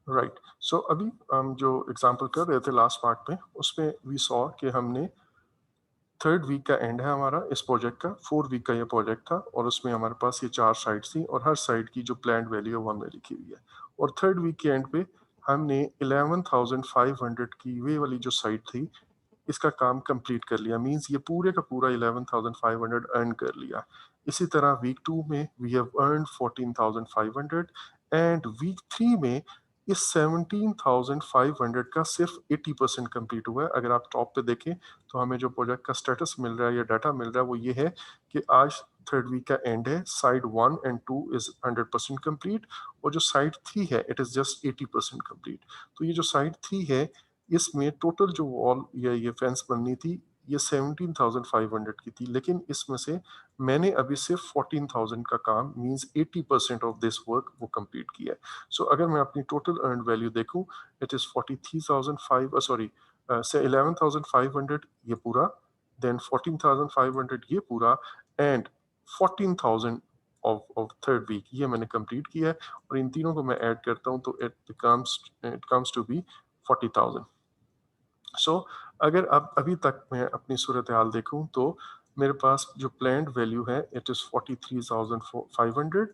Right. सो अभी हम जो एग्जांपल कर रहे थे लास्ट पार्ट में, उसमें वी सॉ कि हमने थर्ड वीक का एंड है हमारा इस प्रोजेक्ट का, 4 वीक का ये प्रोजेक्ट था और उसमें हमारे पास ये 4 साइट्स थी और हर साइट की जो प्लान्ड वैल्यू है 1 में लिखी हुई है। और थर्ड वीक के एंड पे हमने 11,500 की वे वाली जो साइट थी, इसका काम कंप्लीट कर लिया। मींस ये पूरे का पूरा 11,500 अर्न कर लिया। इसी तरह वीक 2 में we have earn 14,500 and week 3 में इस 17,500 का सिर्फ 80% कंप्लीट हुआ है। अगर आप टॉप पे देखें तो हमें जो प्रोजेक्ट का स्टेटस मिल रहा है या डाटा मिल रहा है वो ये है कि आज थर्ड वीक का एंड है, साइड 1 एंड 2 इज 100% कंप्लीट और जो साइड 3 है इट इज जस्ट 80% कंप्लीट। तो ये जो साइड 3 है इसमें टोटल जो वॉल या ये फेंस बननी थी ये 17,500 की थी, लेकिन इसमें से मैंने अभी सिर्फ 14,000 का काम मींस 80% ऑफ दिस वर्क वो कंप्लीट किया है। सो अगर मैं अपनी टोटल अर्न वैल्यू देखूं इट इज 43,500 सॉरी से 11,500 ये पूरा, देन 14,500 ये पूरा एंड 14,000 ऑफ थर्ड वीक ये मैंने कंप्लीट किया है। और इन तीनों को मैं ऐड करता हूं तो इट कम्स टू बी 40,000। सो अगर अब अभी तक मैं अपनी सूरत हाल देखूं तो मेरे पास जो प्लान्ड वैल्यू है it is 43,500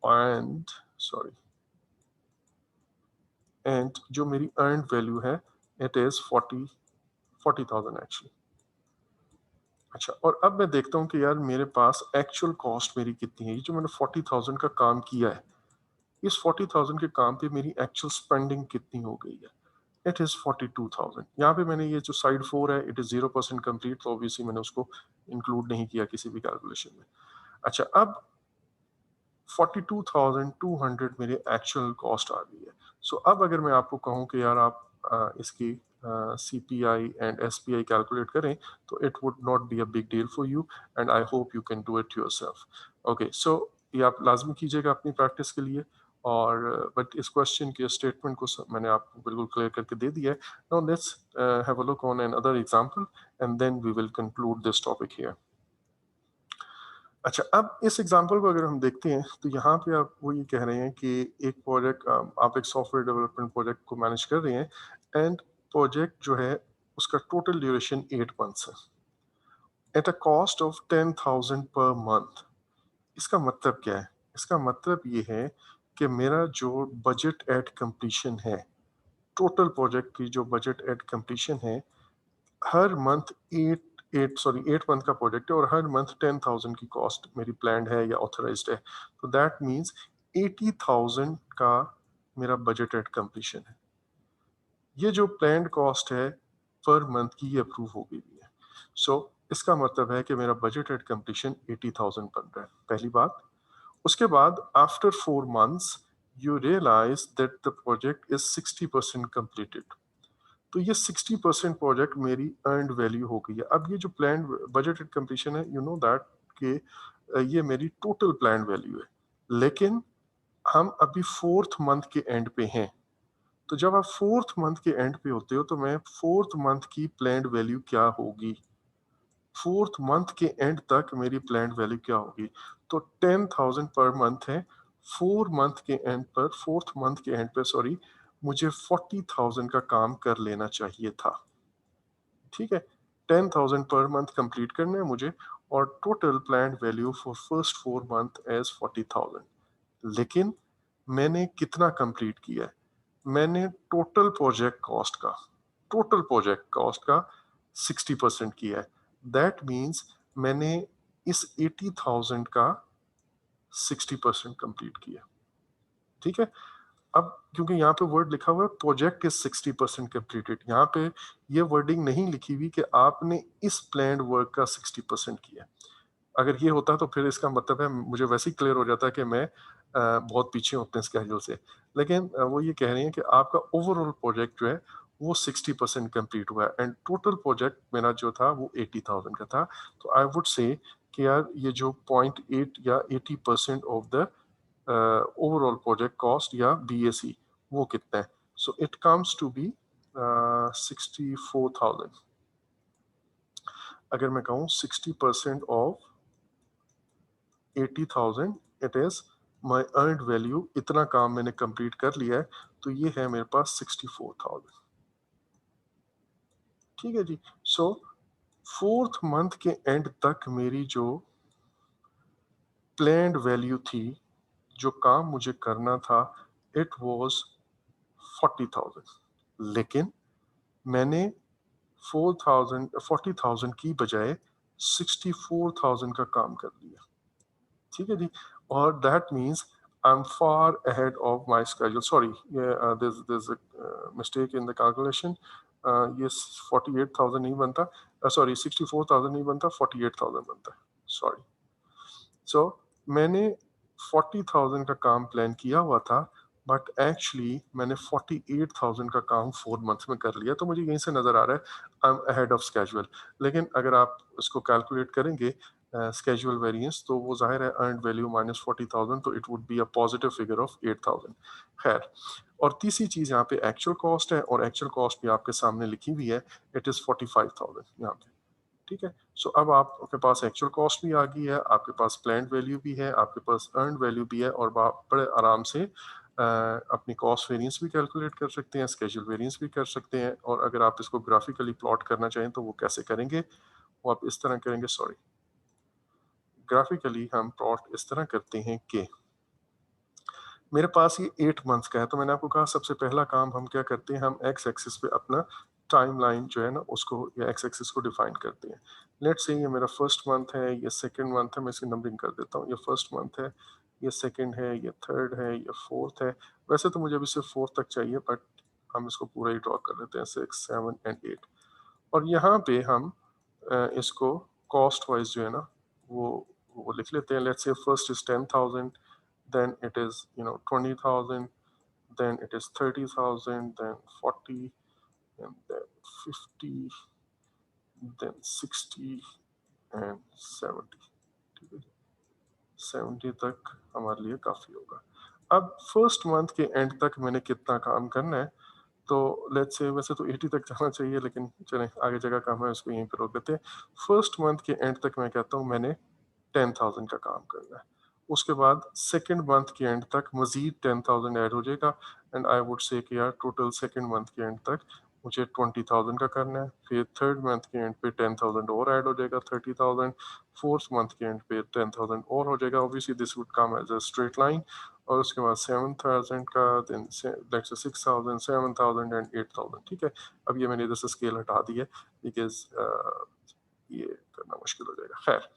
and sorry and जो मेरी अर्न वैल्यू है इट इज 40,000 एक्चुअली। अच्छा, और अब मैं देखता हूँ कि यार मेरे पास एक्चुअल कॉस्ट मेरी कितनी है। ये जो मैंने 40,000 का काम किया है, इस 40,000 के काम पे मेरी एक्चुअल स्पेंडिंग कितनी हो गई है। It is 42,000। यहाँ पे मैंने ये जो साइड 4 है इट इज 0% कंप्लीट, तो ऑब्वियसली मैंने उसको इंक्लूड नहीं किया किसी भी कैलकुलेशन में। अच्छा, अब 42,200 मेरे एक्चुअल कॉस्ट आ गई है। सो अब अगर मैं आपको कहूँ कि यार आप इसकी CPI एंड SPI कैलकुलेट करें तो it would not be a big deal for you and I hope you can do it yourself. Okay, so ये आप लाजमी कीजिएगा अपनी प्रैक्टिस के लिए। और बट इस क्वेश्चन के स्टेटमेंट को मैंने आपको बिल्कुल क्लियर करके दे दिया है। Now let's have a look on an other example and then we will conclude this topic here. अच्छा, अब इस एग्जांपल को अगर हम देखते हैं तो यहाँ पे आप वो ये कह रहे हैं कि एक प्रोजेक्ट, आप एक सॉफ्टवेयर डेवलपमेंट प्रोजेक्ट को मैनेज कर रहे हैं एंड प्रोजेक्ट जो है उसका टोटल ड्यूरेशन 8 मंथ्स है at a cost of 10,000 per month. इसका मतलब क्या है? इसका मतलब ये है कि मेरा जो बजट एट कंप्लीशन है, टोटल प्रोजेक्ट की जो बजट एट कंप्लीशन है, हर मंथ 8 मंथ का प्रोजेक्ट है और हर मंथ 10,000 की कॉस्ट मेरी प्लान्ड है या ऑथराइज्ड है। तो दैट मीन्स 80,000 का मेरा बजट एट कंप्लीशन है। ये जो प्लान्ड कॉस्ट है पर मंथ की ये अप्रूव हो गई है। सो इसका मतलब है कि मेरा बजट एट कंप्लीशन 80,000 बन रहा है, पहली बात। उसके बाद after 4 months you realize that the project is 60% completed. तो ये 60% प्रोजेक्ट मेरी अर्नड वैल्यू हो गई है। अब ये जो प्लान बजटेड कंप्लीशन है, यू नो दैट कि ये मेरी टोटल प्लान वैल्यू है, लेकिन हम अभी फोर्थ मंथ के एंड पे हैं। तो जब आप फोर्थ मंथ के एंड पे होते हो तो मैं फोर्थ मंथ की प्लान वैल्यू क्या होगी, फोर्थ मंथ के एंड तक मेरी प्लान वैल्यू क्या होगी। तो 10,000 पर मंथ है, 4 मंथ के एंड पर, फोर्थ मंथ के एंड पे सॉरी, मुझे 40,000 का काम कर लेना चाहिए था। ठीक है, 10,000 पर मंथ कंप्लीट करना है मुझे और total planned value for first 4 month as 40,000। लेकिन मैंने कितना कंप्लीट किया है? मैंने टोटल प्रोजेक्ट कॉस्ट का 60% किया है। दैट मीन्स मैंने इस 80,000 का 60% कंप्लीट किया। ठीक है, अब क्योंकि यहाँ पे वर्ड लिखा हुआ है प्रोजेक्ट इज 60% कंप्लीटेड, यहाँ पे ये वर्डिंग नहीं लिखी हुई कि आपने इस प्लान्ड वर्क का 60% किया। अगर ये होता तो फिर इसका मतलब है मुझे वैसे ही क्लियर हो जाता कि मैं बहुत पीछे हूँ अपने स्केड्यूल से। लेकिन वो ये कह रही हैं कि आपका ओवरऑल प्रोजेक्ट जो है वो 60% कंप्लीट हुआ है एंड टोटल प्रोजेक्ट मेरा जो था वो 80,000 का था। तो आई वुड से कि यार ये जो 0.8 या 80% of the overall project cost या BAC वो कितना है। So it comes to be 64,000। अगर मैं कहूँ 60% of 80,000 it is my earned value, इतना काम मैंने कंप्लीट कर लिया है, तो ये है मेरे पास 64,000। ठीक है जी। सो फोर्थ मंथ के एंड तक मेरी जो प्लान्ड वैल्यू थी, जो काम मुझे करना था, इट वाज 40,000, लेकिन मैंने 40,000 की बजाय 64,000 का काम कर लिया। ठीक है जी। और that means I am far ahead of my schedule. Sorry, ये this mistake in the calculation. ये 48,000 नहीं बनता, सॉरी 64,000 नहीं बनता, 48,000 बनता है। सॉरी। सो मैंने 40,000 का काम प्लान किया हुआ था, बट एक्चुअली मैंने 48,000 का काम 4 मंथ्स में कर लिया, तो मुझे यहीं से नज़र आ रहा है I am ahead of schedule. लेकिन अगर आप उसको कैलकुलेट करेंगे स्केजुअल वेरिएंस, तो वो जाहिर है अर्नड वैल्यू माइनस 40,000, तो it would be a positive figure of 8,000। खैर, और तीसरी चीज़ यहाँ पे एक्चुअल कॉस्ट है, और एक्चुअल कॉस्ट भी आपके सामने लिखी हुई है, इट इज़ 45,000 यहाँ पे। ठीक है। सो अब आपके पास एक्चुअल कॉस्ट भी आ गई है, आपके पास प्लान्ड वैल्यू भी है, आपके पास अर्नड वैल्यू भी है, और आप बड़े आराम से अपनी कॉस्ट वेरिएंस भी कैलकुलेट कर सकते हैं, स्केजुअल वेरिएंस भी कर सकते हैं। और अगर आप इसको ग्राफिकली प्लॉट करना चाहें तो वो कैसे करेंगे, वो आप इस तरह करेंगे। सॉरी, ग्राफिकली हम प्लॉट इस तरह करते हैं कि मेरे पास ये 8 मंथ्स का है, तो मैंने आपको कहा सबसे पहला काम हम क्या करते हैं, हम एक्स एक्सिस पे अपना टाइमलाइन जो है ना उसको, या एक्स एक्सिस को डिफाइन करते हैं। लेट्स से ये मेरा फर्स्ट मंथ है, ये सेकंड मंथ है, मैं इसकी नंबरिंग कर देता हूँ। ये फर्स्ट मंथ है, ये सेकंड है, ये थर्ड है, ये फोर्थ है। वैसे तो मुझे अभी सिर्फ फोर्थ तक चाहिए, बट हम इसको पूरा ही ड्रॉ कर लेते हैं, 6, 7 एंड 8। और यहाँ पे हम इसको कॉस्ट वाइज जो है ना वो वो लिख लेते हैं। Let's say first is 10,000, then it is 20,000, then it is 30,000, then 40, and then 50, then 60 and 70। ठीक है, 70 तक हमारे लिए काफ़ी होगा। अब फर्स्ट मंथ के एंड तक मैंने कितना काम करना है, तो लेट्स से वैसे तो 80 तक जाना चाहिए, लेकिन चलें आगे जगह काम है उसको यहीं पर रोक देते हैं। फर्स्ट मंथ के एंड तक मैं कहता हूँ मैंने 10,000 का काम करना है। उसके बाद सेकंड मंथ के एंड तक मजीद 10,000 ऐड हो जाएगा, एंड आई वुड से कि यार टोटल सेकंड मंथ के एंड तक मुझे 20,000 का करना है। फिर थर्ड मंथ के एंड पे 10,000 और ऐड हो जाएगा, 30,000। फोर्थ मंथ के एंड पे 10,000 और हो जाएगा, obviously this would come as a straight line. और उसके बाद 7,000 का, देन लेट्स से 6,000, 7,000 एंड 8,000। ठीक है। अब ये मैंने इधर से स्केल हटा दी है, बिकॉज ये करना मुश्किल हो जाएगा। खैर,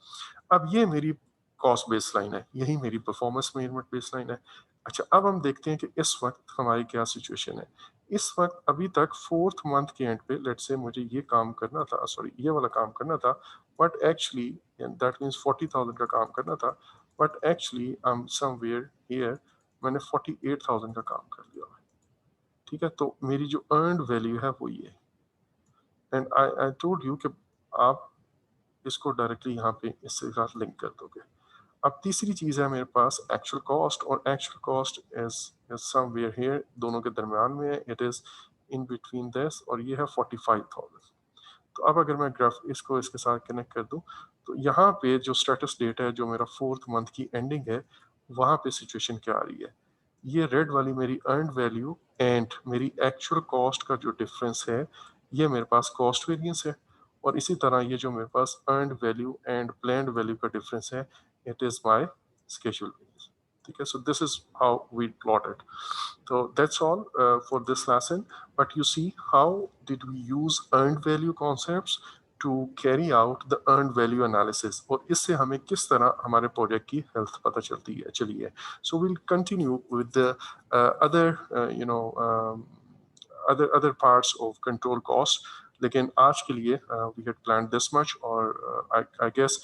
अब ये मेरी कॉस्ट बेसलाइन है, यही मेरी परफॉर्मेंस मेजरमेंट बेसलाइन है। अच्छा, अब हम देखते हैं कि इस वक्त हमारी क्या सिचुएशन है। इस वक्त अभी तक फोर्थ मंथ के एंड पे लेट्स से मुझे ये काम करना था, सॉरी ये वाला काम करना था, बट एक्चुअली दैट मीन्स 40,000 का काम करना था, but actually I am somewhere here, मैंने 48,000 का काम कर लिया। ठीक है, तो मेरी जो अर्नड वैल्यू है वो ये, एंड आई टोल्ड यू कि आप इसको डायरेक्टली यहाँ पे इससे साथ लिंक कर दोगे। अब तीसरी चीज़ है मेरे पास एक्चुअल कॉस्ट, और actual cost is somewhere here, दोनों के दरमियान में है, it is in between this, और ये है 45,000। तो अब अगर मैं ग्राफ इसको इसके साथ कनेक्ट कर दूं, तो यहाँ पे जो स्टेटस डेट है, जो मेरा फोर्थ मंथ की एंडिंग है, वहाँ पे सिचुएशन क्या आ रही है। ये रेड वाली मेरी अर्नड वैल्यू एंड मेरी एक्चुअल कॉस्ट का जो डिफरेंस है, ये मेरे पास कॉस्ट वेरिएंस है। और इसी तरह ये जो मेरे पास earned value and planned value का डिफरेंस है, it is my schedule variance. ठीक है, so this is how we plot it. So that's all for this lesson. But you see, how did we use earned value concepts to carry out the earned value analysis? और इससे हमें किस तरह हमारे project की health पता चलती है, चलिए. So we'll continue with the other, other parts of control cost. लेकिन आज के लिए we had planned this much, और I guess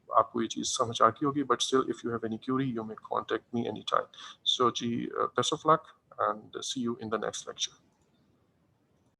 आपको ये चीज़ समझ आ गई होगी, but still if you have any query you may contact me anytime. So, Ji, best of luck and see you in the next lecture.